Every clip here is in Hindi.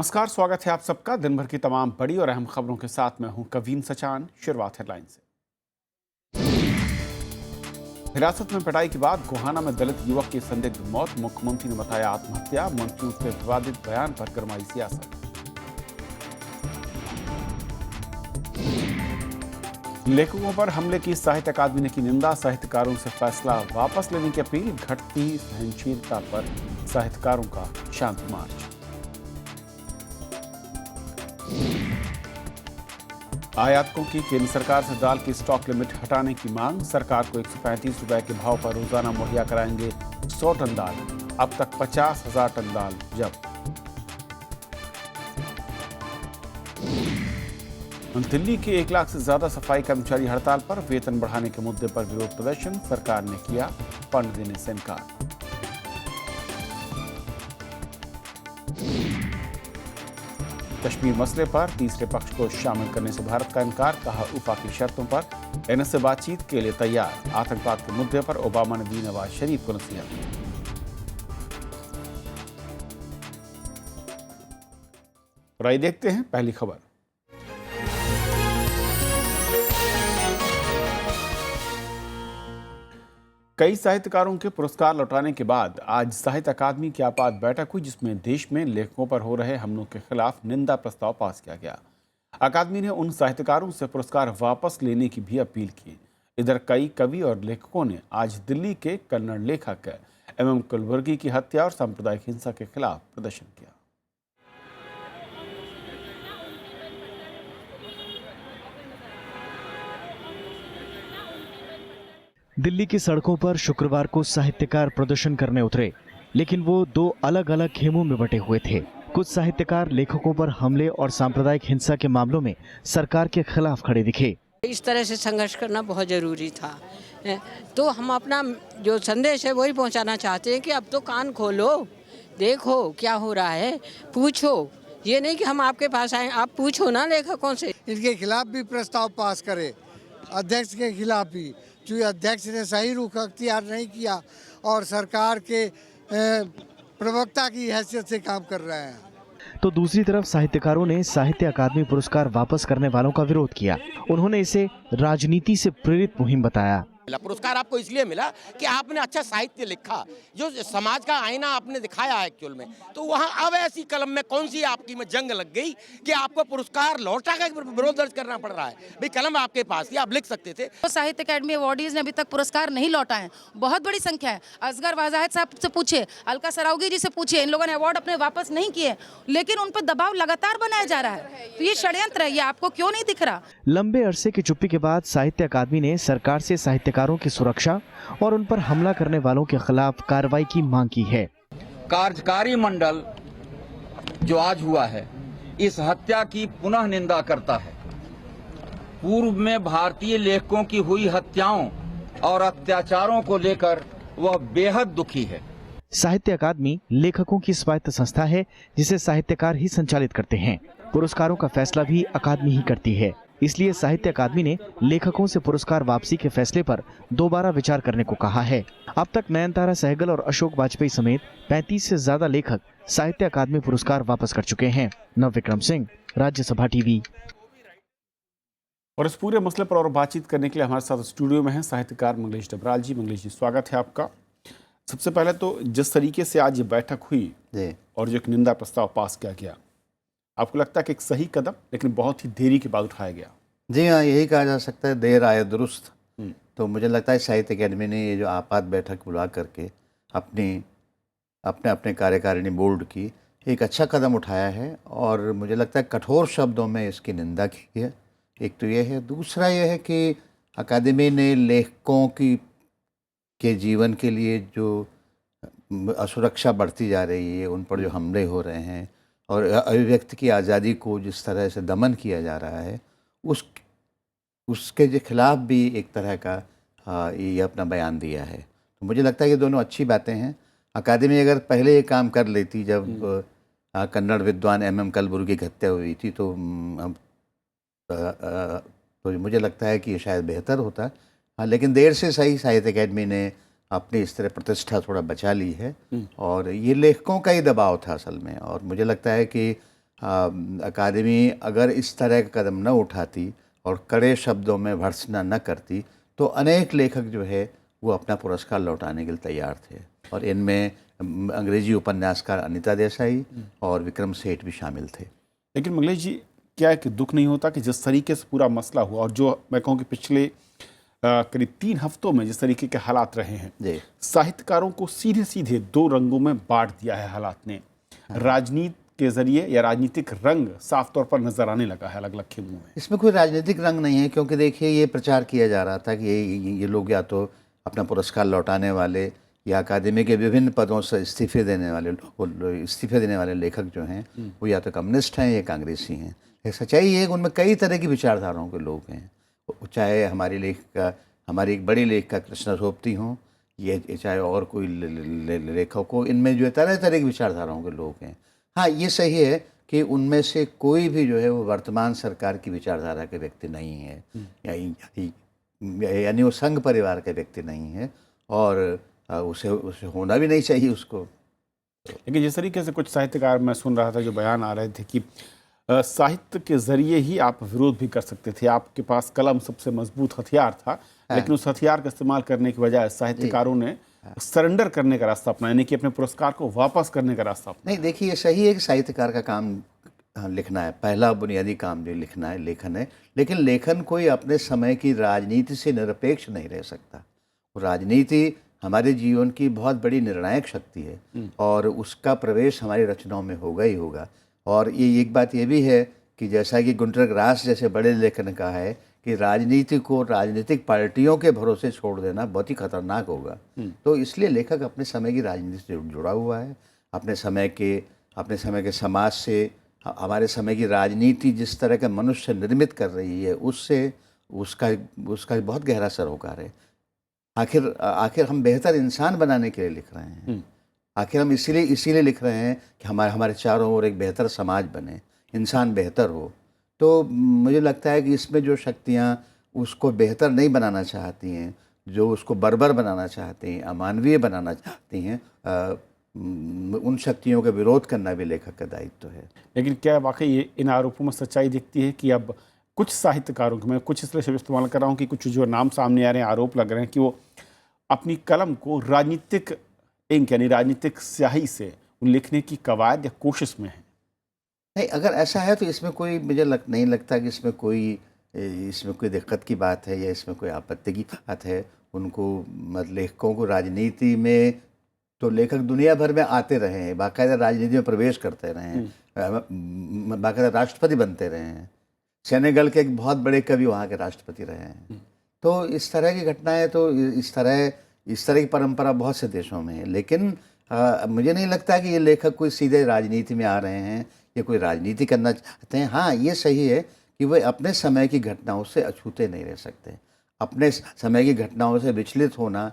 नमस्कार, स्वागत है आप सबका दिन भर की तमाम बड़ी और अहम खबरों के साथ। मैं हूं कवीन सचान। शुरुआत हेडलाइन से। हिरासत में पिटाई के बाद गोहाना में दलित युवक की संदिग्ध मौत, मुख्यमंत्री ने बताया आत्महत्या। मंत्रियों के विवादित बयान पर गरमाई सियासत। लेखकों पर हमले की साहित्य अकादमी ने की निंदा, साहित्यकारों से फैसला वापस लेने की अपील। घटती सहनशीलता पर साहित्यकारों का शांति मार्च। आयातकों की केंद्र सरकार से दाल की स्टॉक लिमिट हटाने की मांग, सरकार को 135 रुपए के भाव पर रोजाना मुहैया कराएंगे 100 टन दाल। अब तक 50,000 टन दाल जब्त। दिल्ली के 1 लाख से ज्यादा सफाई कर्मचारी हड़ताल पर, वेतन बढ़ाने के मुद्दे पर विरोध प्रदर्शन, सरकार ने किया फंड देने से इनकार। कश्मीर मसले पर तीसरे पक्ष को शामिल करने से भारत का इनकार, कहा उफा की शर्तों पर एनएस से बातचीत के लिए तैयार। आतंकवाद के मुद्दे पर ओबामा ने दी नवाज शरीफ को नसीहत। और आइए देखते हैं पहली खबर। कई साहित्यकारों के पुरस्कार लौटाने के बाद आज साहित्य अकादमी की आपात बैठक हुई, जिसमें देश में लेखकों पर हो रहे हमलों के खिलाफ निंदा प्रस्ताव पास किया गया। अकादमी ने उन साहित्यकारों से पुरस्कार वापस लेने की भी अपील की। इधर कई कवि और लेखकों ने आज दिल्ली के कन्नड़ लेखक MM कलबुर्गी की हत्या और सांप्रदायिक हिंसा के खिलाफ प्रदर्शन किया। दिल्ली की सड़कों पर शुक्रवार को साहित्यकार प्रदर्शन करने उतरे, लेकिन वो दो अलग अलग खेमों में बटे हुए थे। कुछ साहित्यकार लेखकों पर हमले और सांप्रदायिक हिंसा के मामलों में सरकार के खिलाफ खड़े दिखे। इस तरह से संघर्ष करना बहुत जरूरी था। तो हम अपना जो संदेश है वही पहुंचाना चाहते हैं कि अब तो कान खोलो, देखो क्या हो रहा है, पूछो। ये नहीं कि हम आपके पास आए, आप पूछो ना लेखकों से। इनके खिलाफ भी प्रस्ताव पास करे, अध्यक्ष के खिलाफ भी, क्योंकि अध्यक्ष ने सही रुख अख्तियार नहीं किया और सरकार के प्रवक्ता की हैसियत से काम कर रहे हैं। तो दूसरी तरफ साहित्यकारों ने साहित्य अकादमी पुरस्कार वापस करने वालों का विरोध किया। उन्होंने इसे राजनीति से प्रेरित मुहिम बताया। पुरस्कार आपको इसलिए मिला कि आपने अच्छा साहित्य लिखा, जो समाज का आईना आपने दिखाया है एक्चुअल में। तो वहाँ अब ऐसी कलम में कौन सी आपकी में जंग लग गई कि आपको पुरस्कार लौटा का विरोध दर्ज करना पड़ रहा है। भाई कलम आपके पास थी, आप लिख सकते थे। तो साहित्य अकादमी अवार्डीज ने अभी तक पुरस्कार नहीं लौटा है। बहुत बड़ी संख्या है। असगर वाजाहिद साहब से पूछे, अलका सराउगी जी से पूछे, इन लोगों ने अवार्ड अपने वापस नहीं किए, लेकिन उन पर दबाव लगातार बनाया जा रहा है। तो ये षड्यंत्र है, ये आपको क्यों नहीं दिख रहा? लंबे अरसे की चुप्पी के बाद साहित्य अकादमी ने सरकार से साहित्यकारों की सुरक्षा और उन पर हमला करने वालों के खिलाफ कार्रवाई की मांग की है। कार्यकारी मंडल जो आज हुआ है, इस हत्या की पुनः निंदा करता है। पूर्व में भारतीय लेखकों की हुई हत्याओं और अत्याचारों को लेकर वह बेहद दुखी है। साहित्य अकादमी लेखकों की स्वायत्त संस्था है, जिसे साहित्यकार ही संचालित करते हैं। पुरस्कारों का फैसला भी अकादमी ही करती है। इसलिए साहित्य अकादमी ने लेखकों से पुरस्कार वापसी के फैसले पर दोबारा विचार करने को कहा है। अब तक नयनतारा सहगल और अशोक वाजपेयी समेत 35 से ज्यादा लेखक साहित्य अकादमी पुरस्कार वापस कर चुके हैं। नवविक्रम सिंह, राज्यसभा टीवी। और इस पूरे मसले पर और बातचीत करने के लिए हमारे साथ स्टूडियो में हैं साहित्यकार मंगलेश डबराल जी। मंगलेश जी, स्वागत है आपका। सबसे पहले तो जिस तरीके से आज ये बैठक हुई और जो एक निंदा प्रस्ताव पास किया गया, आपको लगता है कि एक सही कदम, लेकिन बहुत ही देरी के बाद उठाया गया? जी हाँ, यही कहा जा सकता है, देर आए दुरुस्त। तो मुझे लगता है साहित्य अकेडमी ने ये जो आपात बैठक बुला करके अपने कार्यकारिणी बोर्ड की एक अच्छा कदम उठाया है और मुझे लगता है कठोर शब्दों में इसकी निंदा की है। एक तो ये है, दूसरा ये है कि अकादमी ने लेखकों के जीवन के लिए जो असुरक्षा बढ़ती जा रही है, उन पर जो हमले हो रहे हैं और अभिव्यक्ति की आज़ादी को जिस तरह से दमन किया जा रहा है, उसके जो खिलाफ भी एक तरह का ये अपना बयान दिया है। तो मुझे लगता है ये दोनों अच्छी बातें हैं। अकादमी अगर पहले ये काम कर लेती, जब कन्नड़ विद्वान MM कलबुर्गी की हत्या हुई थी, तो मुझे लगता है कि ये शायद बेहतर होता। हाँ, लेकिन देर से सही साहित्य अकादमी ने अपनी इस तरह प्रतिष्ठा थोड़ा बचा ली है और ये लेखकों का ही दबाव था असल में। और मुझे लगता है कि अकादमी अगर इस तरह का कदम न उठाती और कड़े शब्दों में भर्त्सना न करती तो अनेक लेखक जो है वो अपना पुरस्कार लौटाने के लिए तैयार थे, और इनमें अंग्रेजी उपन्यासकार अनीता देसाई और विक्रम सेठ भी शामिल थे। लेकिन मंगलेश जी, क्या है कि दुख नहीं होता कि जिस तरीके से पूरा मसला हुआ और जो मैं कहूँ कि पिछले करीब 3 हफ्तों में जिस तरीके के हालात रहे हैं, जी, साहित्यकारों को सीधे सीधे 2 रंगों में बांट दिया है हालात ने। राजनीति के जरिए या राजनीतिक रंग साफ तौर पर नजर आने लगा है अलग अलग खेमों में। इसमें कोई राजनीतिक रंग नहीं है, क्योंकि देखिए ये प्रचार किया जा रहा था कि ये लोग या तो अपना पुरस्कार लौटाने वाले या अकादमी के विभिन्न पदों से इस्तीफे देने वाले लेखक जो हैं वो या तो कम्युनिस्ट हैं या कांग्रेसी हैं। ये सच्चाई ये है कि उनमें कई तरह की विचारधाराओं के लोग हैं, चाहे हमारी एक बड़ी लेखिका कृष्णा सोबती हों, ये चाहे और कोई लेखक हो, इनमें जो है तरह तरह की विचारधाराओं के लोग हैं। हाँ, ये सही है कि उनमें से कोई भी जो है वो वर्तमान सरकार की विचारधारा के व्यक्ति नहीं है, यानी वो संघ परिवार के व्यक्ति नहीं है, और उसे होना भी नहीं चाहिए उसको। लेकिन जिस तरीके से कुछ साहित्यकार मैं सुन रहा था जो बयान आ रहे थे कि साहित्य के जरिए ही आप विरोध भी कर सकते थे, आपके पास कलम सबसे मजबूत हथियार था, लेकिन उस हथियार का इस्तेमाल करने की बजाय साहित्यकारों ने सरेंडर करने का रास्ता अपना, यानी कि अपने पुरस्कार को वापस करने का रास्ता अपना। नहीं, देखिए ये सही है कि साहित्यकार का काम लिखना है, पहला बुनियादी काम जो लिखना है लेखन है, लेकिन लेखन कोई अपने समय की राजनीति से निरपेक्ष नहीं रह सकता। राजनीति हमारे जीवन की बहुत बड़ी निर्णायक शक्ति है और उसका प्रवेश हमारी रचनाओं में होगा ही होगा। और ये एक बात ये भी है कि जैसा कि गुंटर ग्रास जैसे बड़े लेखक ने कहा है कि राजनीति को राजनीतिक पार्टियों के भरोसे छोड़ देना बहुत ही खतरनाक होगा। तो इसलिए लेखक अपने समय की राजनीति से जुड़ा हुआ है, अपने समय के समाज से, हमारे समय की राजनीति जिस तरह का मनुष्य निर्मित कर रही है उससे उसका बहुत गहरा सरोकार है। आखिर हम बेहतर इंसान बनाने के लिए लिख रहे हैं, आखिर हम इसीलिए लिख रहे हैं कि हमारे चारों ओर एक बेहतर समाज बने, इंसान बेहतर हो। तो मुझे लगता है कि इसमें जो शक्तियाँ उसको बेहतर नहीं बनाना चाहती हैं, जो उसको बर्बर बनाना चाहती हैं, अमानवीय बनाना चाहती हैं, उन शक्तियों का विरोध करना भी लेखक का दायित्व है। लेकिन क्या वाकई इन आरोपों में सच्चाई दिखती है कि अब कुछ साहित्यकारों के, मैं कुछ इस तरह से इस्तेमाल कर रहा हूँ कि कुछ जो नाम सामने आ रहे हैं, आरोप लग रहे हैं कि वो अपनी कलम को राजनीतिक इंक यानी राजनीतिक स्याही से लिखने की कवायद या कोशिश में है? नहीं, अगर ऐसा है तो इसमें कोई मुझे नहीं लगता कि इसमें कोई दिक्कत की बात है या इसमें कोई आपत्ति की बात है। लेखकों को राजनीति में तो लेखक दुनिया भर में आते रहे हैं, बाकायदा राजनीति में प्रवेश करते रहे हैं, बाकायदा राष्ट्रपति बनते रहे हैं। सेनेगल के एक बहुत बड़े कवि वहाँ के राष्ट्रपति रहे हैं। तो इस तरह की घटनाएं, तो इस तरह की परंपरा बहुत से देशों में है। लेकिन मुझे नहीं लगता कि ये लेखक कोई सीधे राजनीति में आ रहे हैं या कोई राजनीति करना चाहते हैं। हाँ, ये सही है कि वे अपने समय की घटनाओं से अछूते नहीं रह सकते। अपने समय की घटनाओं से विचलित होना,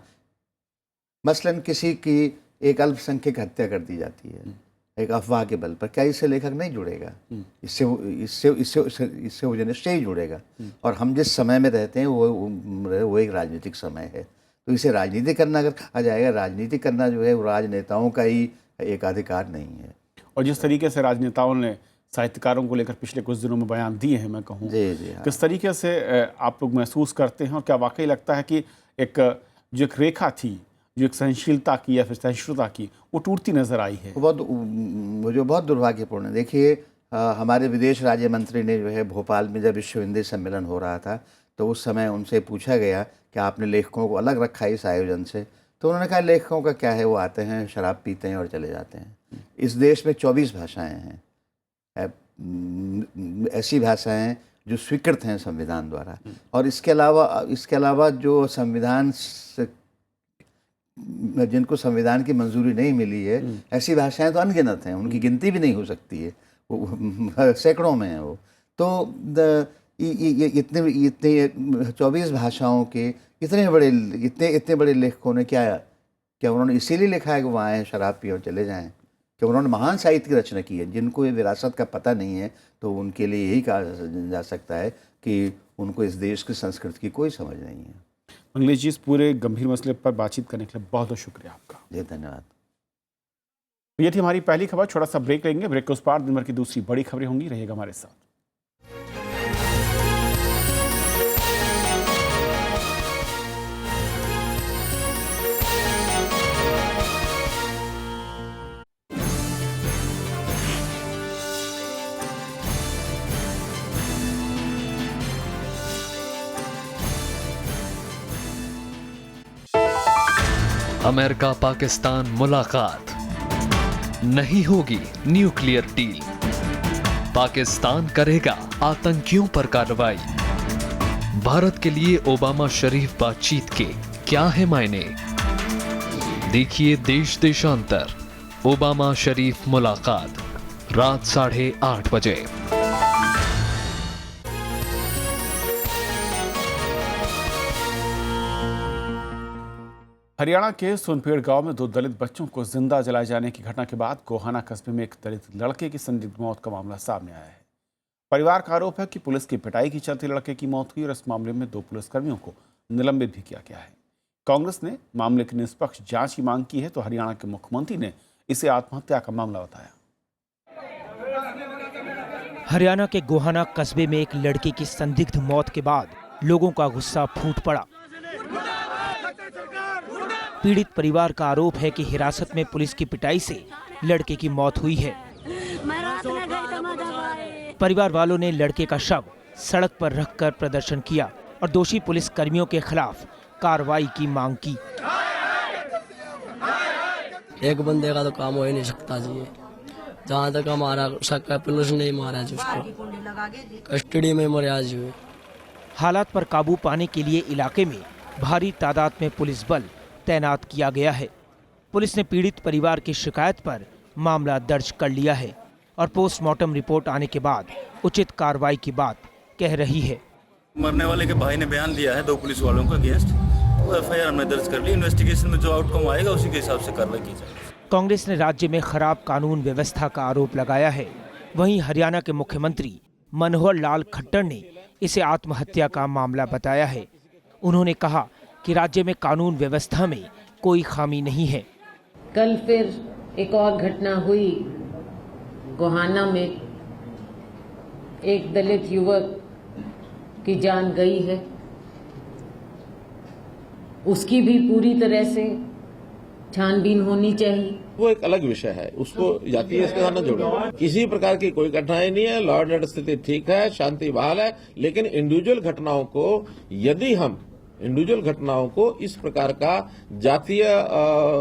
मसलन किसी की एक अल्पसंख्यक हत्या कर दी जाती है एक अफवाह के बल पर, क्या इससे लेखक नहीं जुड़ेगा? इससे वो निश्चय ही जुड़ेगा। और हम जिस समय में रहते हैं वो एक राजनीतिक समय है, तो इसे राजनीति करना अगर कहा जाएगा, राजनीति करना जो है वो राजनेताओं का ही एक अधिकार नहीं है। और जिस तरीके से राजनेताओं ने साहित्यकारों को लेकर पिछले कुछ दिनों में बयान दिए हैं, मैं कहूँ जी हाँ। किस तरीके से आप लोग महसूस करते हैं, और क्या वाकई लगता है कि जो एक रेखा थी, जो एक सहनशीलता की या फिर सहिष्णुता की, वो टूटती नजर आई है? मुझे बहुत दुर्भाग्यपूर्ण है। देखिए, हमारे विदेश राज्य मंत्री ने जो है भोपाल में जब विश्व हिंदी सम्मेलन हो रहा था तो उस समय उनसे पूछा गया कि आपने लेखकों को अलग रखा है इस आयोजन से, तो उन्होंने कहा लेखकों का क्या है, वो आते हैं, शराब पीते हैं और चले जाते हैं। इस देश में 24 भाषाएं हैं, ऐसी भाषाएं जो स्वीकृत हैं संविधान द्वारा, और इसके अलावा जो जिनको संविधान की मंजूरी नहीं मिली है, ऐसी भाषाएं तो अनगिनत हैं, उनकी गिनती भी नहीं हो सकती है, वो सैकड़ों में है वो। तो इतने 24 भाषाओं के इतने बड़े लेखकों ने क्या उन्होंने इसीलिए लिखा है कि वो आएँ, शराब पिए और चले जाएं? कि उन्होंने महान साहित्य की रचना की है। जिनको ये विरासत का पता नहीं है तो उनके लिए यही कहा जा सकता है कि उनको इस देश की संस्कृति की कोई समझ नहीं है। मंगलेश जी, इस पूरे गंभीर मसले पर बातचीत करने के लिए बहुत बहुत शुक्रिया आपका। जी, धन्यवाद। तो ये थी हमारी पहली खबर। छोटा सा ब्रेक लेंगे, ब्रेक के उस पार दिन भर की दूसरी बड़ी खबरें होंगी, रहिएगा हमारे साथ। अमेरिका पाकिस्तान मुलाकात, नहीं होगी न्यूक्लियर डील, पाकिस्तान करेगा आतंकियों पर कार्रवाई। भारत के लिए ओबामा शरीफ बातचीत के क्या है मायने? देखिए देश देशांतर, ओबामा शरीफ मुलाकात, रात 8:30 बजे। हरियाणा के सोनपेड़ गांव में 2 दलित बच्चों को जिंदा जलाए जाने की घटना के बाद गोहाना कस्बे में एक दलित लड़के की संदिग्ध मौत का मामला सामने आया है। परिवार का आरोप है कि पुलिस की पिटाई की चलते लड़के की मौत हुई और इस मामले में 2 पुलिसकर्मियों को निलंबित भी किया गया है। कांग्रेस ने मामले की निष्पक्ष जांच की मांग की है तो हरियाणा के मुख्यमंत्री ने इसे आत्महत्या का मामला बताया। हरियाणा के गोहाना कस्बे में एक लड़के की संदिग्ध मौत के बाद लोगों का गुस्सा फूट पड़ा। पीड़ित परिवार का आरोप है कि हिरासत में पुलिस की पिटाई से लड़के की मौत हुई है। परिवार वालों ने लड़के का शव सड़क पर रखकर प्रदर्शन किया और दोषी पुलिस कर्मियों के खिलाफ कार्रवाई की मांग की। एक बंदे का तो काम हो ही नहीं सकता जी। जहाँ तक हमारा शक है पुलिस ने मारा जी उसको, कस्टडी में मरा जी। हालात पर काबू पाने के लिए इलाके में भारी तादाद में पुलिस बल तैनात किया गया है। पुलिस ने पीड़ित परिवार की शिकायत पर मामला दर्ज कर लिया है और पोस्टमार्टम रिपोर्ट आने के बाद उचित कार्रवाई की बात कह रही है। मरने वाले के भाई ने बयान दिया है 2 पुलिस वालों का अगेंस्ट, वो एफआईआर हमने दर्ज कर ली। इन्वेस्टिगेशन में जो आउटकम आएगा उसी के हिसाब से कार्रवाई की जाएगी। कांग्रेस ने राज्य में खराब कानून व्यवस्था का आरोप लगाया है। वहीं हरियाणा के मुख्यमंत्री मनोहर लाल खट्टर ने इसे आत्महत्या का मामला बताया है। उन्होंने कहा कि राज्य में कानून व्यवस्था में कोई खामी नहीं है। कल फिर एक और घटना हुई गोहाना में, एक दलित युवक की जान गई है। उसकी भी पूरी तरह से छानबीन होनी चाहिए। वो एक अलग विषय है, उसको जातीय इसके साथ न जोड़े। किसी प्रकार की कोई कठिनाई नहीं है, लॉ एंड ऑर्डर स्थिति ठीक है, शांति बहाल है। लेकिन इंडिविजुअल घटनाओं को यदि हम इस प्रकार का जातीय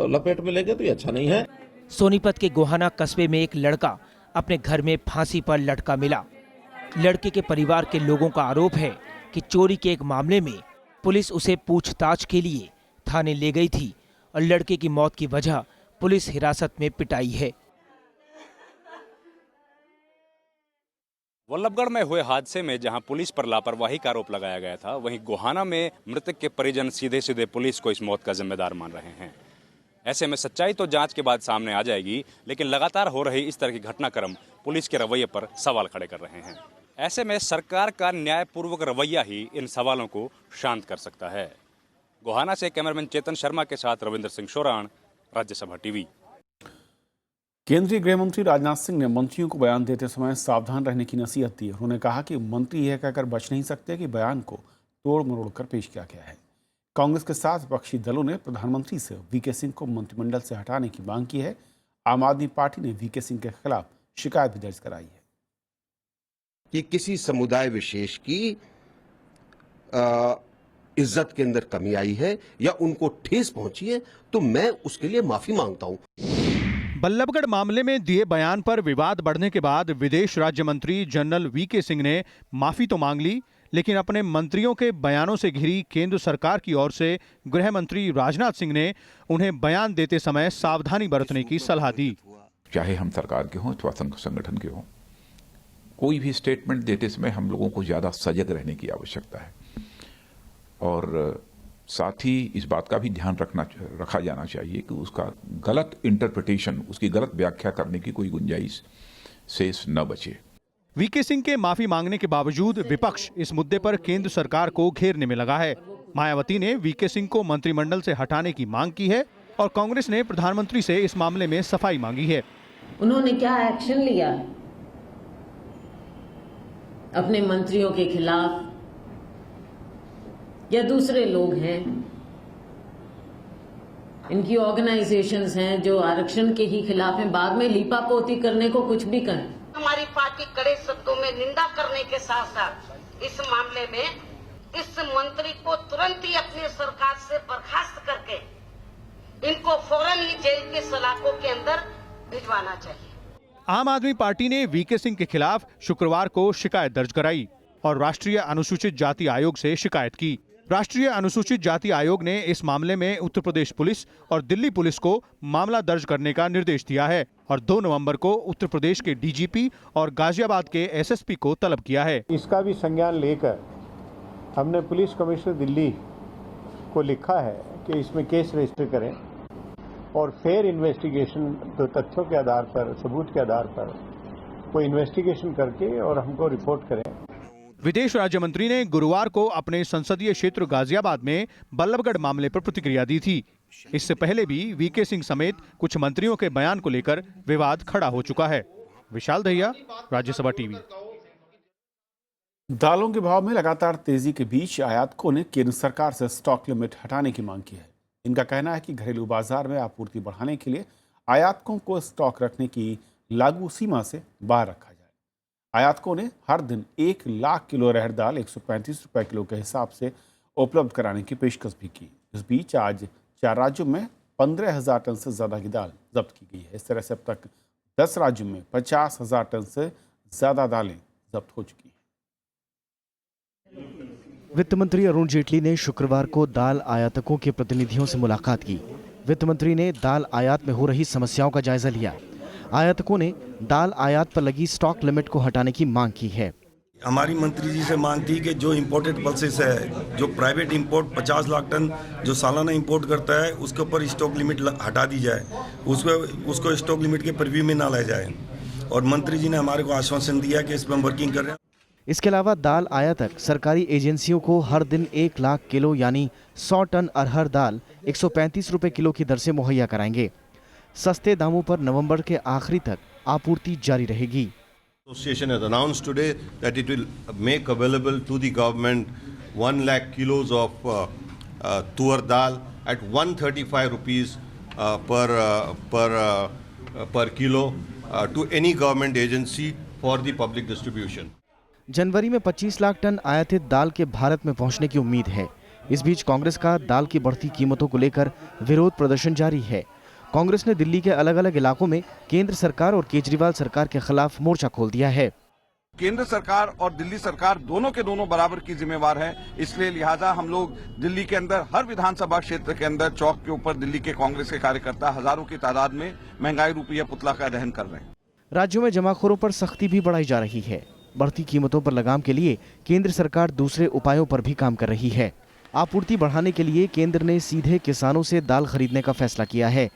लपेट में लेंगे तो ये अच्छा नहीं है। सोनीपत के गोहाना कस्बे में एक लड़का अपने घर में फांसी पर लटका मिला। लड़के के परिवार के लोगों का आरोप है कि चोरी के एक मामले में पुलिस उसे पूछताछ के लिए थाने ले गई थी और लड़के की मौत की वजह पुलिस हिरासत में पिटाई है। वल्लभगढ़ में हुए हादसे में जहां पुलिस पर लापरवाही का आरोप लगाया गया था, वहीं गोहाना में मृतक के परिजन सीधे सीधे पुलिस को इस मौत का जिम्मेदार मान रहे हैं। ऐसे में सच्चाई तो जांच के बाद सामने आ जाएगी, लेकिन लगातार हो रही इस तरह की घटनाक्रम पुलिस के रवैये पर सवाल खड़े कर रहे हैं। ऐसे में सरकार का न्यायपूर्वक रवैया ही इन सवालों को शांत कर सकता है। गोहाना से कैमरामैन चेतन शर्मा के साथ रविंद्र सिंह शोराण, राज्यसभा टीवी। केंद्रीय गृह मंत्री राजनाथ सिंह ने मंत्रियों को बयान देते समय सावधान रहने की नसीहत दी। उन्होंने कहा कि मंत्री यह कहकर बच नहीं सकते कि बयान को तोड़ मरोड़ कर पेश किया गया है। कांग्रेस के साथ विपक्षी दलों ने प्रधानमंत्री से वीके सिंह को मंत्रिमंडल से हटाने की मांग की है। आम आदमी पार्टी ने वीके सिंह के खिलाफ शिकायत भी दर्ज कराई है कि किसी समुदाय विशेष की इज्जत के अंदर कमी आई है या उनको ठेस पहुंची है, तो मैं उसके लिए माफी मांगता हूं। बल्लभगढ़ मामले में दिए बयान पर विवाद बढ़ने के बाद विदेश राज्य मंत्री जनरल वीके सिंह ने माफी तो मांग ली, लेकिन अपने मंत्रियों के बयानों से घिरी केंद्र सरकार की ओर से गृह मंत्री राजनाथ सिंह ने उन्हें बयान देते समय सावधानी बरतने की सलाह दी। चाहे हम सरकार के हों अथवा संगठन के हों, कोई भी स्टेटमेंट देते समय हम लोगों को ज्यादा सजग रहने की आवश्यकता है और साथ ही इस बात का भी ध्यान रखा जाना चाहिए कि उसका गलत इंटरप्रिटेशन, उसकी गलत व्याख्या करने की कोई गुंजाइश शेष न बचे। वीके सिंह के माफी मांगने के बावजूद विपक्ष इस मुद्दे पर केंद्र सरकार को घेरने में लगा है। मायावती ने वीके सिंह को मंत्रिमंडल से हटाने की मांग की है और कांग्रेस ने प्रधानमंत्री से इस मामले में सफाई मांगी है। उन्होंने क्या एक्शन लिया अपने मंत्रियों के खिलाफ या दूसरे लोग हैं, इनकी ऑर्गेनाइजेशंस हैं जो आरक्षण के ही खिलाफ हैं, बाद में लीपापोती करने को कुछ भी करें। हमारी पार्टी कड़े शब्दों में निंदा करने के साथ साथ इस मामले में इस मंत्री को तुरंत ही अपनी सरकार से बर्खास्त करके इनको फौरन ही जेल के सलाखों के अंदर भिजवाना चाहिए। आम आदमी पार्टी ने वीके सिंह के खिलाफ शुक्रवार को शिकायत दर्ज कराई और राष्ट्रीय अनुसूचित जाति आयोग से शिकायत की। राष्ट्रीय अनुसूचित जाति आयोग ने इस मामले में उत्तर प्रदेश पुलिस और दिल्ली पुलिस को मामला दर्ज करने का निर्देश दिया है और 2 नवंबर को उत्तर प्रदेश के डीजीपी और गाजियाबाद के एसएसपी को तलब किया है। इसका भी संज्ञान लेकर हमने पुलिस कमिश्नर दिल्ली को लिखा है कि इसमें केस रजिस्टर करें और फेयर इन्वेस्टिगेशन, तो तथ्यों के आधार पर, सबूत के आधार पर वो इन्वेस्टिगेशन करके और हमको रिपोर्ट करें। विदेश राज्य मंत्री ने गुरुवार को अपने संसदीय क्षेत्र गाजियाबाद में बल्लभगढ़ मामले पर प्रतिक्रिया दी थी। इससे पहले भी वीके सिंह समेत कुछ मंत्रियों के बयान को लेकर विवाद खड़ा हो चुका है। विशाल दहिया, राज्यसभा टीवी। दालों के भाव में लगातार तेजी के बीच आयातकों ने केंद्र सरकार से स्टॉक लिमिट हटाने की मांग की है। इनका कहना है कि घरेलू बाजार में आपूर्ति बढ़ाने के लिए आयातकों को स्टॉक रखने की लागू सीमा से बाहर रखा जाए। आयातकों ने हर दिन 1 लाख किलो अरहर दाल 135 रुपए किलो के हिसाब से उपलब्ध कराने की पेशकश भी की। इस बीच आज 4 राज्यों में 15,000 टन से ज़्यादा की दाल जब्त की गई है। इस तरह से अब तक 10 राज्यों में 50,000 टन से ज़्यादा दालें जब्त हो चुकी हैं। वित्त मंत्री अरुण जेटली ने शुक्रवार को दाल आयातकों के प्रतिनिधियों से मुलाकात की। वित्त मंत्री ने दाल आयात में हो रही समस्याओं का जायजा लिया। आयातकों ने दाल आयात पर लगी स्टॉक लिमिट को हटाने की मांग की है। हमारी मंत्री जी से मांग थी कि जो इंपोर्टेड पल्सेस है, जो प्राइवेट इंपोर्ट 50 लाख टन जो सालाना इंपोर्ट करता है, उसके ऊपर स्टॉक लिमिट हटा दी जाए, उसको स्टॉक लिमिट के प्रीव्यू में ना लाया जाए। और मंत्री जी ने हमारे को आश्वासन दिया कि इस पर हम वर्किंग कर रहे हैं। इसके अलावा दाल आयातक सरकारी एजेंसियों को हर दिन 1 लाख किलो यानी 100 टन अरहर दाल 135 रुपए किलो की दर से मुहैया कराएंगे। सस्ते दामों पर नवंबर के आखिरी तक आपूर्ति जारी रहेगी। Association has announced today that it will make available to the government 1 lakh kilos of tur dal at 135 rupees per kilo to any government agency for the public distribution. जनवरी में 25 लाख टन आयातित दाल के भारत में पहुंचने की उम्मीद है। इस बीच कांग्रेस का दाल की बढ़ती कीमतों को लेकर विरोध प्रदर्शन जारी है। कांग्रेस ने दिल्ली के अलग अलग इलाकों में केंद्र सरकार और केजरीवाल सरकार के खिलाफ मोर्चा खोल दिया है। केंद्र सरकार और दिल्ली सरकार दोनों के दोनों बराबर की जिम्मेवार है, इसलिए लिहाजा हम लोग दिल्ली के अंदर हर विधानसभा क्षेत्र के अंदर चौक के ऊपर दिल्ली के कांग्रेस के कार्यकर्ता हजारों की तादाद में महंगाई रूपी पुतला का दहन कर रहे हैं। राज्यों में जमाखोरों पर सख्ती भी बढ़ाई जा रही है। बढ़ती कीमतों पर लगाम के लिए केंद्र सरकार दूसरे उपायों पर भी काम कर रही है। आपूर्ति बढ़ाने के लिए केंद्र ने सीधे किसानों से दाल खरीदने का फैसला किया है।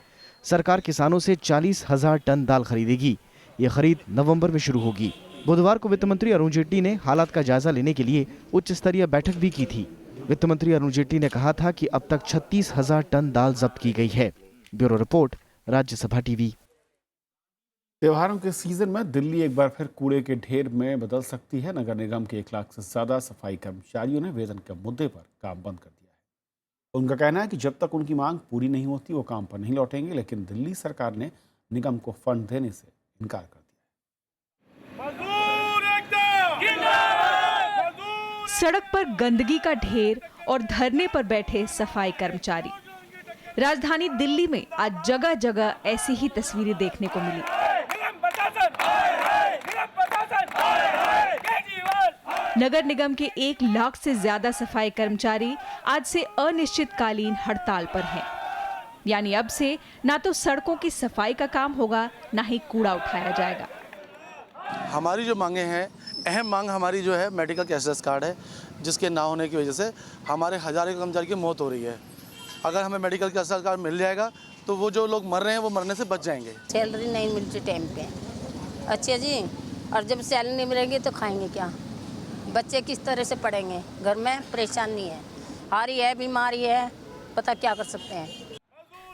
सरकार किसानों से 40,000 टन दाल खरीदेगी। ये खरीद नवंबर में शुरू होगी। बुधवार को वित्त मंत्री अरुण जेटली ने हालात का जायजा लेने के लिए उच्च स्तरीय बैठक भी की थी। वित्त मंत्री अरुण जेटली ने कहा था कि अब तक 36,000 टन दाल जब्त की गई है। Bureau report, Rajya Sabha TV. त्योहारों के सीजन में दिल्ली एक बार फिर कूड़े के ढेर में बदल सकती है। नगर निगम के 1 लाख से ज्यादा सफाई कर्मचारियों ने वेतन के मुद्दे पर काम बंद कर दिया है। उनका कहना है कि जब तक उनकी मांग पूरी नहीं होती वो काम पर नहीं लौटेंगे, लेकिन दिल्ली सरकार ने निगम को फंड देने से इनकार कर दिया है। सड़क पर गंदगी का ढेर और धरने पर बैठे सफाई कर्मचारी। राजधानी दिल्ली में आज जगह जगह ऐसी ही तस्वीरें देखने को मिली। नगर निगम के 1 लाख से ज्यादा सफाई कर्मचारी आज से अनिश्चितकालीन हड़ताल पर हैं। यानी अब से ना तो सड़कों की सफाई का काम होगा, ना ही कूड़ा उठाया जाएगा। हमारी जो मांगे हैं, अहम मांग हमारी जो है मेडिकल कैशलेस कार्ड है, जिसके ना होने की वजह से हमारे हजारों कर्मचारी की मौत हो रही है। अगर हमें मेडिकल कैशलेस कार्ड मिल जाएगा तो वो जो लोग मर रहे हैं वो मरने से बच जाएंगे। सैलरी नहीं मिलती टाइम पे। अच्छा जी, और जब सैलरी नहीं मिलेगी तो खाएंगे क्या? बच्चे किस तरह से पढ़ेंगे? घर में परेशानी है, आ रही है, बीमारी है, पता क्या कर सकते हैं।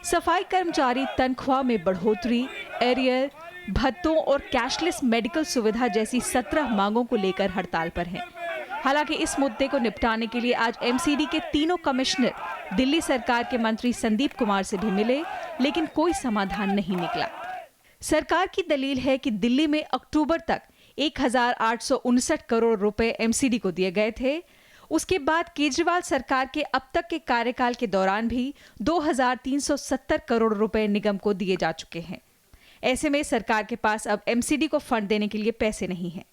सफाई कर्मचारी तनख्वाह में बढ़ोतरी, एरियर, भत्तों और कैशलेस मेडिकल सुविधा जैसी 17 मांगों को लेकर हड़ताल पर हैं। हालांकि इस मुद्दे को निपटाने के लिए आज एमसीडी के तीनों कमिश्नर दिल्ली सरकार के मंत्री संदीप कुमार से भी मिले, लेकिन कोई समाधान नहीं निकला। सरकार की दलील है कि दिल्ली में अक्टूबर तक 1859 करोड़ रुपए एमसीडी को दिए गए थे। उसके बाद केजरीवाल सरकार के अब तक के कार्यकाल के दौरान भी 2370 करोड़ रुपए निगम को दिए जा चुके हैं। ऐसे में सरकार के पास अब एमसीडी को फंड देने के लिए पैसे नहीं हैं।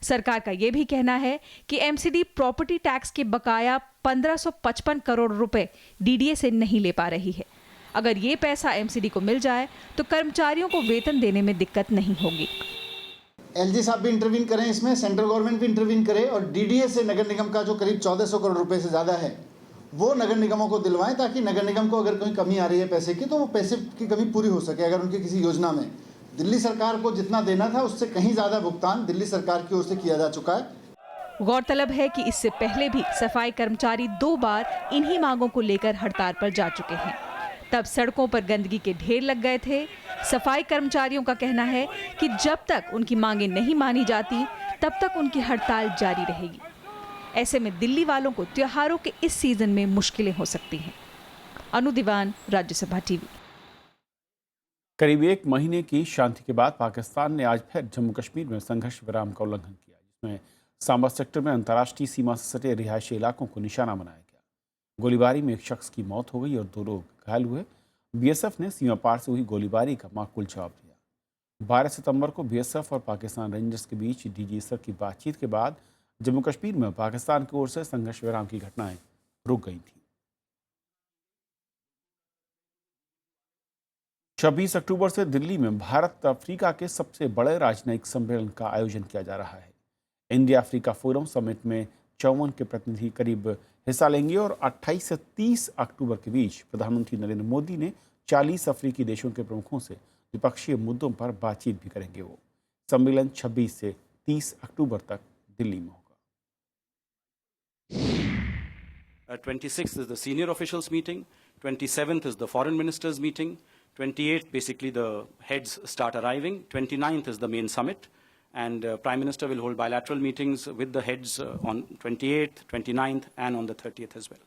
सरकार का यह भी कहना है कि एमसीडी प्रॉपर्टी टैक्स के बकाया 1555 करोड़ रुपए डीडीए से नहीं ले पा रही है। अगर ये पैसा एमसीडी को मिल जाए तो कर्मचारियों को वेतन देने में दिक्कत नहीं होगी। एलजी साहब भी इंटरवीन करें इसमें, सेंट्रल गवर्नमेंट भी इंटरवीन करे और डीडीए से नगर निगम का जो करीब 1400 करोड़ रुपए से ज़्यादा है वो नगर निगमों को दिलवाएं, ताकि नगर निगम को अगर कोई कमी आ रही है पैसे की तो वो पैसे की कमी पूरी हो सके। अगर उनकी किसी योजना में दिल्ली सरकार को जितना देना था उससे कहीं ज़्यादा भुगतान दिल्ली सरकार की ओर से किया जा चुका है। गौरतलब है कि इससे पहले भी सफाई कर्मचारी 2 बार इन्हीं मांगों को लेकर हड़ताल पर जा चुके हैं। तब सड़कों पर गंदगी के ढेर लग गए थे। सफाई कर्मचारियों का कहना है कि जब तक उनकी मांगें नहीं मानी जाती तब तक उनकी हड़ताल जारी रहेगी। ऐसे में दिल्ली वालों को त्योहारों के इस सीजन में मुश्किलें हो सकती हैं। अनु दीवान, राज्यसभा टीवी। करीब 1 महीने की शांति के बाद पाकिस्तान ने आज फिर जम्मू कश्मीर में संघर्ष विराम का उल्लंघन किया, जिसमें सांबा सेक्टर में अंतर्राष्ट्रीय सीमा से सटे रिहायशी इलाकों को निशाना बनाया गया। गोलीबारी में एक शख्स की मौत हो गई और 2 लोग घायल हुए। बीएसएफ ने सीमा पार से हुई गोलीबारी का माकूल जवाब दिया। 12 सितंबर को बीएसएफ और पाकिस्तान रेंजर्स के बीच डीजी स्तर की बातचीत के बाद जम्मू कश्मीर में पाकिस्तान की ओर से संघर्ष विराम की घटनाएं रुक गई थी। 26 अक्टूबर से दिल्ली में भारत अफ्रीका के सबसे बड़े राजनयिक सम्मेलन का आयोजन किया जा रहा है। इंडिया अफ्रीका फोरम समिट में 54 के प्रतिनिधि करीब हिस्सा लेंगे और 28 से 30 अक्टूबर के बीच प्रधानमंत्री नरेंद्र मोदी ने 40 अफ्रीकी देशों के प्रमुखों से द्विपक्षीय मुद्दों पर बातचीत भी करेंगे। वो सम्मेलन 26 से 30 अक्टूबर तक दिल्ली में होगा। 26th is the senior officials meeting, 27th is the foreign ministers meeting, 28th basically the heads start arriving, 29th is the main summit, and Prime Minister will hold bilateral meetings with the heads on 28th, 29th and on the 30th as well.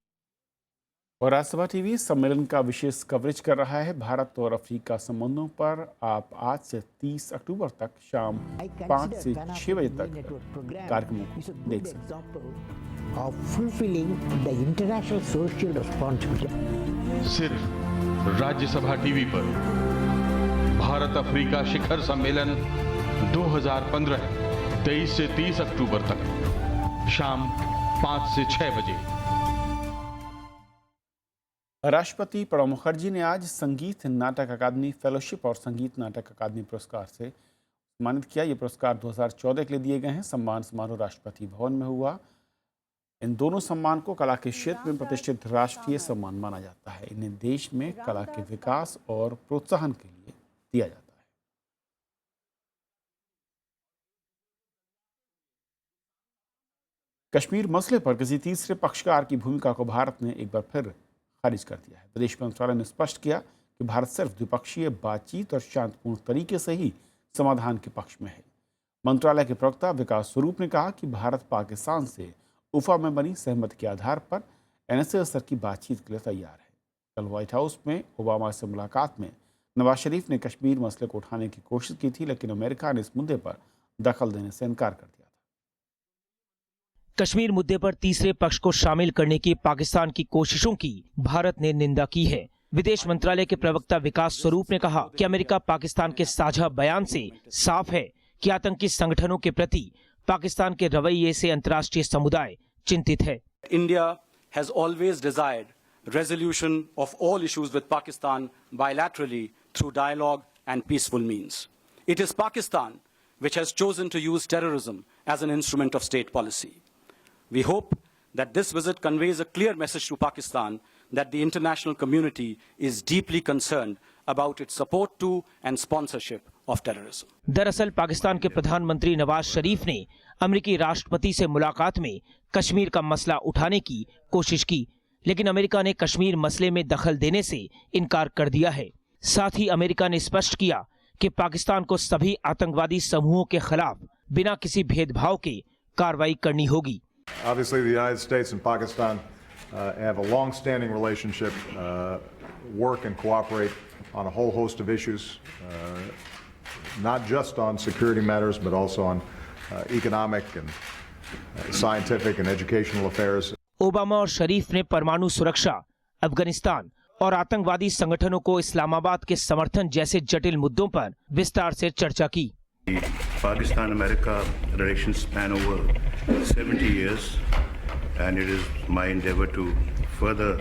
और राज्यसभा टीवी सम्मेलन का विशेष कवरेज कर रहा है। भारत और अफ्रीका संबंधों पर आप आज से 30 अक्टूबर तक शाम 5 से 6 बजे तक कार्यक्रमों को देख सकते हैं। सिर्फ राज्यसभा टीवी पर भारत अफ्रीका शिखर सम्मेलन 2015 23 से 30 अक्टूबर तक शाम 5 से 6 बजे। राष्ट्रपति प्रणब मुखर्जी ने आज संगीत नाटक अकादमी फेलोशिप और संगीत नाटक अकादमी पुरस्कार से सम्मानित किया। ये पुरस्कार 2014 के लिए दिए गए हैं। सम्मान समारोह राष्ट्रपति भवन में हुआ। इन दोनों सम्मान को कला के क्षेत्र में प्रतिष्ठित राष्ट्रीय सम्मान माना जाता है। इन्हें देश में कला के विकास और प्रोत्साहन के लिए दिया जाता है। कश्मीर मसले पर किसी तीसरे पक्षकार की भूमिका को भारत ने एक बार फिर खारिज कर दिया है। विदेश मंत्रालय ने स्पष्ट किया कि भारत सिर्फ द्विपक्षीय बातचीत और शांतिपूर्ण तरीके से ही समाधान के पक्ष में है। मंत्रालय के प्रवक्ता विकास स्वरूप ने कहा कि भारत पाकिस्तान से उफा में बनी सहमति के आधार पर एनएसए स्तर की बातचीत के लिए तैयार है। कल व्हाइट हाउस में ओबामा से मुलाकात में नवाज शरीफ ने कश्मीर मसले को उठाने की कोशिश की थी, लेकिन अमेरिका ने इस मुद्दे पर दखल देने से इनकार कर दिया था। कश्मीर मुद्दे पर तीसरे पक्ष को शामिल करने की पाकिस्तान की कोशिशों की भारत ने निंदा की है। विदेश मंत्रालय के प्रवक्ता विकास स्वरूप ने कहा कि अमेरिका पाकिस्तान के साझा बयान से साफ है कि आतंकी संगठनों के प्रति पाकिस्तान के रवैये से अंतर्राष्ट्रीय समुदाय चिंतित है। India has always desired resolution of all issues with Pakistan bilaterally through dialogue and peaceful means. It is Pakistan which has chosen to use terrorism as an instrument of state policy. We hope that this visit conveys a clear message to Pakistan that the international community is deeply concerned about its support to and sponsorship of terrorism. दरअसल पाकिस्तान के प्रधानमंत्री नवाज शरीफ ने अमेरिकी राष्ट्रपति से मुलाकात में कश्मीर का मसला उठाने की कोशिश की, लेकिन अमेरिका ने कश्मीर मसले में दखल देने से इनकार कर दिया है। साथ ही अमेरिका ने स्पष्ट किया कि पाकिस्तान को सभी आतंकवादी समूहों के खिलाफ बिना किसी भेदभाव के कार्रवाई करनी होगी। Obviously, the United States and Pakistan have a long-standing relationship, work and cooperate on a whole host of issues, not just on security matters, but also on economic and scientific and educational affairs. Obama और शरीफ ने परमाणु सुरक्षा, अफगानिस्तान और आतंकवादी संगठनों को इस्लामाबाद के समर्थन जैसे जटिल मुद्दों पर विस्तार से चर्चा की। Pakistan-America relations span over 70 years, and it is my endeavor to further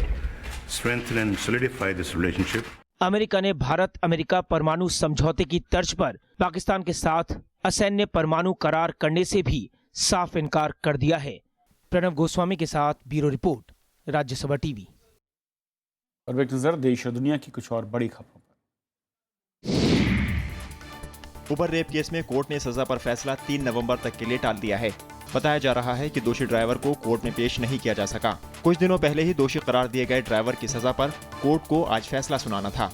strengthen and solidify this relationship. America ने भारत अमेरिका परमाणु समझौते की तर्ज पर पाकिस्तान के साथ असैन्य परमाणु करार करने से भी साफ इनकार कर दिया है। प्रणव गोस्वामी के साथ ब्यूरो रिपोर्ट, राज्यसभा टीवी। और एक नजर देश और दुनिया की कुछ और बड़ी खबरों पर। उबर रेप केस में कोर्ट ने सजा पर फैसला 3 नवंबर तक के लिए टाल दिया है। बताया जा रहा है कि दोषी ड्राइवर को कोर्ट में पेश नहीं किया जा सका। कुछ दिनों पहले ही दोषी करार दिए गए ड्राइवर की सजा पर कोर्ट को आज फैसला सुनाना था।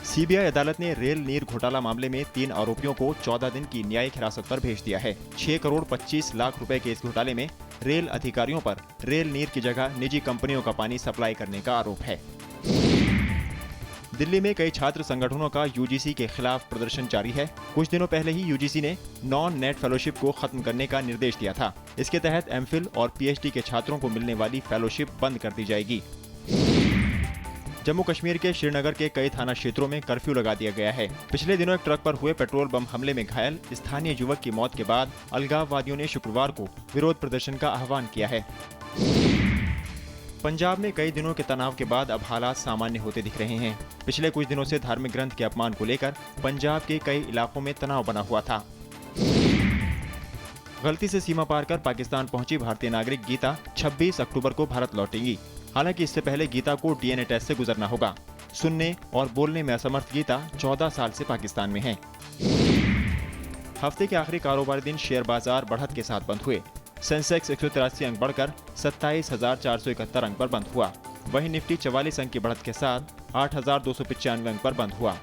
सीबीआई अदालत ने रेल नीर घोटाला मामले में 3 आरोपियों को 14 दिन की न्यायिक हिरासत पर भेज दिया है। 6 करोड़ 25 लाख रुपए के इस घोटाले में रेल अधिकारियों पर रेल नीर की जगह निजी कंपनियों का पानी सप्लाई करने का आरोप है। दिल्ली में कई छात्र संगठनों का यूजीसी के खिलाफ प्रदर्शन जारी है। कुछ दिनों पहले ही यूजीसी ने नॉन नेट फेलोशिप को खत्म करने का निर्देश दिया था। इसके तहत एमफिल और पीएचडी के छात्रों को मिलने वाली फेलोशिप बंद कर दी जाएगी। जम्मू कश्मीर के श्रीनगर के कई थाना क्षेत्रों में कर्फ्यू लगा दिया गया है। पिछले दिनों एक ट्रक पर हुए पेट्रोल बम हमले में घायल स्थानीय युवक की मौत के बाद अलगाववादियों ने शुक्रवार को विरोध प्रदर्शन का आह्वान किया है। पंजाब में कई दिनों के तनाव के बाद अब हालात सामान्य होते दिख रहे हैं। पिछले कुछ दिनों से धार्मिक ग्रंथ के अपमान को लेकर पंजाब के कई इलाकों में तनाव बना हुआ था। गलती से सीमा पार कर पाकिस्तान पहुंची भारतीय नागरिक गीता 26 अक्टूबर को भारत लौटेंगी। हालांकि इससे पहले गीता को डीएनए टेस्ट से गुजरना होगा। सुनने और बोलने में असमर्थ गीता 14 साल से पाकिस्तान में है। हफ्ते के आखिरी कारोबारी दिन शेयर बाजार बढ़त के साथ बंद हुए। सेंसेक्स 183 अंक बढ़कर 27,471 अंक पर बंद हुआ। वहीं निफ्टी 44 अंक की बढ़त के साथ 8,295 अंक पर बंद हुआ।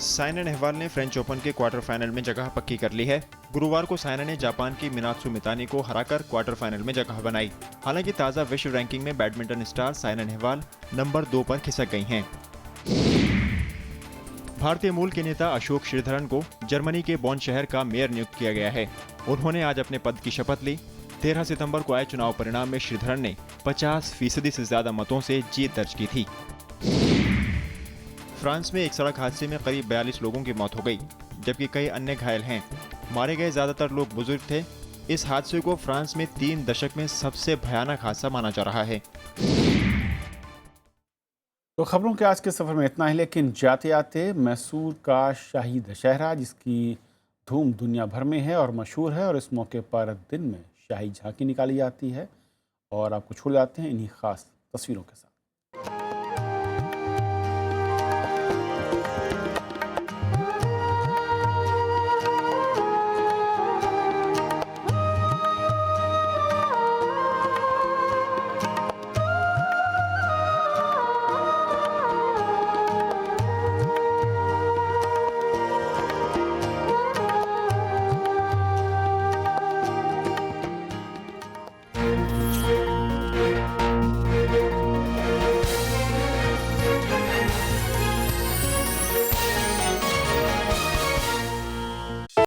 साइना नेहवाल ने फ्रेंच ओपन के क्वार्टर फाइनल में जगह पक्की कर ली है। गुरुवार को साइना ने जापान की मिनात्सु मितानी को हराकर क्वार्टर फाइनल में जगह बनाई। हालांकि ताज़ा विश्व रैंकिंग में badminton star Saina Nehwal number 2 पर खिसक गई हैं। भारतीय मूल के नेता अशोक श्रीधरन को जर्मनी के बॉन शहर का मेयर नियुक्त किया गया है। उन्होंने आज अपने पद की शपथ ली। 13 सितंबर को आए चुनाव परिणाम में श्रीधरन ने 50% से ज्यादा मतों से जीत दर्ज की थी। फ्रांस में एक सड़क हादसे में करीब 42 लोगों की मौत हो गई, जबकि कई अन्य घायल हैं। मारे गए ज्यादातर लोग बुजुर्ग थे। इस हादसे को फ्रांस में 3 दशक में सबसे भयानक हादसा माना जा रहा है। तो खबरों के आज के सफर में इतना ही, लेकिन जाते आते मैसूर का शाही दशहरा जिसकी धूम दुनिया भर में है और मशहूर है, और इस मौके पर दिन में शाही झांकी निकाली जाती है। और आपको छोड़ जाते हैं इन्हीं खास तस्वीरों के साथ।